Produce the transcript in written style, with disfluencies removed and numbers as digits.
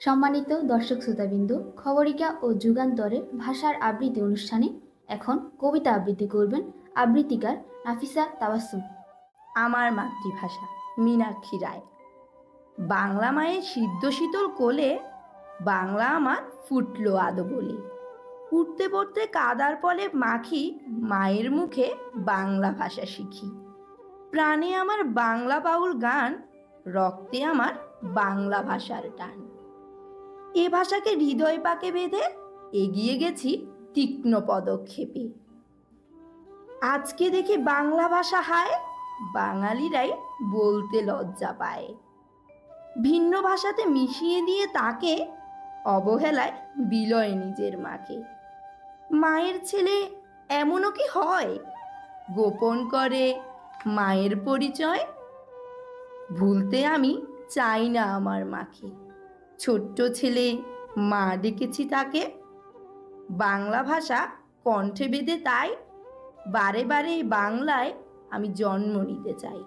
সম্মানিত দর্শক শ্রোতাবিন্দু, খবরিকা ও যুগান্তরের ভাষার আবৃত্তি অনুষ্ঠানে এখন কবিতা আবৃত্তি করবেন আবৃত্তিকার নাফিসা তাবাসসুম। আমার মাতৃভাষা মীনাক্ষী রায়। বাংলা মায়ের সিদ্ধ শীতল কোলে বাংলা আমার ফুটলো আদো বলে। উঠতে পড়তে কাদার পলে মাখি মায়ের মুখে বাংলা ভাষা শিখি। প্রাণে আমার বাংলা বাউল গান, রক্তে আমার বাংলা ভাষার টান। এ ভাষাকে হৃদয় পাকে বেঁধে এগিয়ে গেছি তীক্ষ্ণ পদক্ষেপে। আজকে দেখি বাংলা ভাষা হায়, বাঙালিরাই বলতে লজ্জা পায়। ভিন্ন ভাষাতে মিশিয়ে দিয়ে তাকে অবহেলায় বিলয় নিজের মাকে। মায়ের ছেলে এমনও কি হয়, গোপন করে মায়ের পরিচয়? ভুলতে আমি চাই না আমার মাকে। ছোট্ট ছেলে মা ডেকেছি তাকে। বাংলা ভাষা কণ্ঠে বেঁধে তাই বারে বারে বাংলায় আমি জন্ম নিতে চাই।